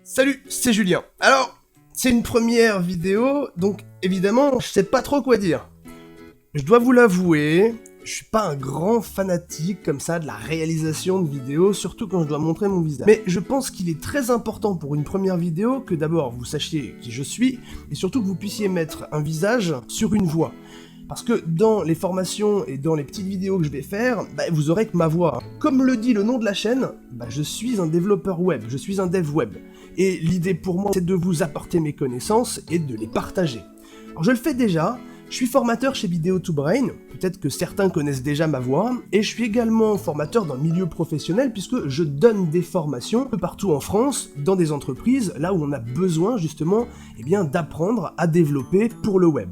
Salut, c'est Julien. Alors, c'est une première vidéo, donc évidemment, je sais pas trop quoi dire. Je dois vous l'avouer, je suis pas un grand fanatique comme ça de la réalisation de vidéos, surtout quand je dois montrer mon visage. Mais je pense qu'il est très important pour une première vidéo que d'abord vous sachiez qui je suis, et surtout que vous puissiez mettre un visage sur une voix. Parce que dans les formations et dans les petites vidéos que je vais faire, vous aurez que ma voix. Comme le dit le nom de la chaîne, je suis un développeur web, je suis un dev web. Et l'idée pour moi, c'est de vous apporter mes connaissances et de les partager. Alors je le fais déjà, je suis formateur chez Video2Brain, peut-être que certains connaissent déjà ma voix, et je suis également formateur dans le milieu professionnel puisque je donne des formations un peu partout en France, dans des entreprises, là où on a besoin justement d'apprendre à développer pour le web.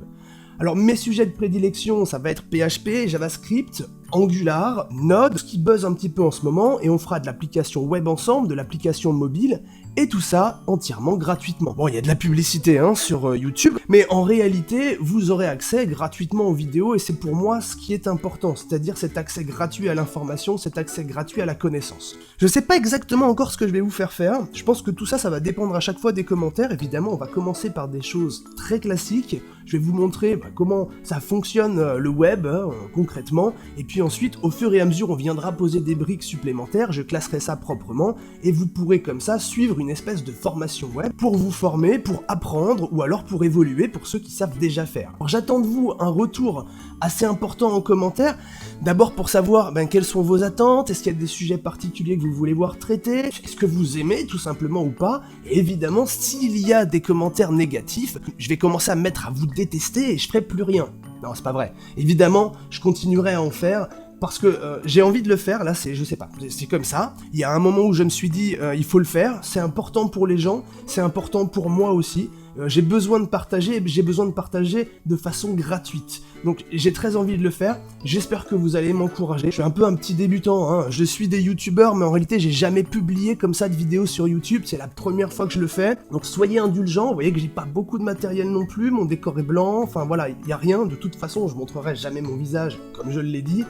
Alors mes sujets de prédilection, ça va être PHP, JavaScript, Angular, Node, ce qui buzz un petit peu en ce moment, et on fera de l'application web ensemble, de l'application mobile, et tout ça entièrement gratuitement. Bon, il y a de la publicité sur YouTube, mais en réalité, vous aurez accès gratuitement aux vidéos, et c'est pour moi ce qui est important, c'est-à-dire cet accès gratuit à l'information, cet accès gratuit à la connaissance. Je sais pas exactement encore ce que je vais vous faire, je pense que tout ça, ça va dépendre à chaque fois des commentaires. Évidemment, on va commencer par des choses très classiques, je vais vous montrer comment ça fonctionne le web, concrètement, et puis ensuite, au fur et à mesure, on viendra poser des briques supplémentaires, je classerai ça proprement, et vous pourrez comme ça suivre une espèce de formation web pour vous former, pour apprendre, ou alors pour évoluer pour ceux qui savent déjà faire. Alors j'attends de vous un retour assez important en commentaire, d'abord pour savoir quelles sont vos attentes, est-ce qu'il y a des sujets particuliers que vous voulez voir traités, est-ce que vous aimez tout simplement ou pas, et évidemment, s'il y a des commentaires négatifs, je vais commencer à me mettre à vous détester et je ferai plus rien. Non, c'est pas vrai. Évidemment, je continuerai à en faire parce que j'ai envie de le faire, là je sais pas, c'est comme ça. Il y a un moment où je me suis dit, il faut le faire, c'est important pour les gens, c'est important pour moi aussi. J'ai besoin de partager, et j'ai besoin de partager de façon gratuite. Donc j'ai très envie de le faire, j'espère que vous allez m'encourager. Je suis un peu un petit débutant, je suis des youtubeurs, mais en réalité j'ai jamais publié comme ça de vidéos sur YouTube, c'est la première fois que je le fais. Donc soyez indulgents, vous voyez que j'ai pas beaucoup de matériel non plus, mon décor est blanc, enfin voilà, il y a rien, de toute façon je montrerai jamais mon visage, comme je l'ai dit.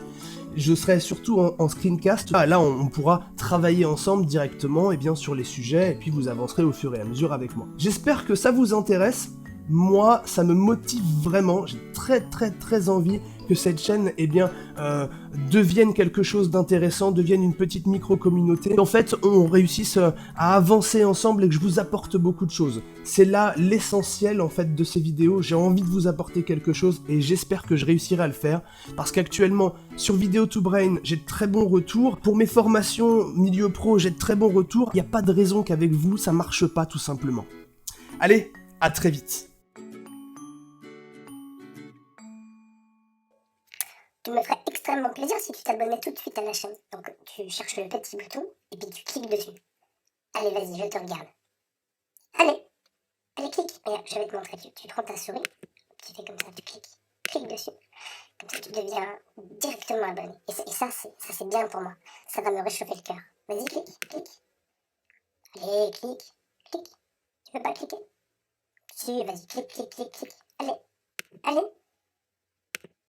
Je serai surtout en screencast. Là, on pourra travailler ensemble directement sur les sujets, et puis vous avancerez au fur et à mesure avec moi. J'espère que ça vous intéresse. Moi, ça me motive vraiment. J'ai très envie que cette chaîne, devienne quelque chose d'intéressant, devienne une petite micro-communauté. En fait, on réussisse à avancer ensemble et que je vous apporte beaucoup de choses. C'est là l'essentiel, en fait, de ces vidéos. J'ai envie de vous apporter quelque chose et j'espère que je réussirai à le faire. Parce qu'actuellement, sur Video2Brain, j'ai de très bons retours. Pour mes formations milieu pro, j'ai de très bons retours. Il n'y a pas de raison qu'avec vous, ça marche pas, tout simplement. Allez, à très vite. Tu me ferais extrêmement plaisir si tu t'abonnais tout de suite à la chaîne. Donc tu cherches le petit bouton et puis tu cliques dessus. Allez, vas-y, je te regarde. Allez, clique. Regarde, je vais te montrer. Tu prends ta souris, tu fais comme ça, tu cliques. Clique dessus. Comme ça, tu deviens directement abonné. Et ça, c'est bien pour moi. Ça va me réchauffer le cœur. Vas-y, clique. Allez, clique. Tu peux pas cliquer? Si, vas-y, clique. Allez.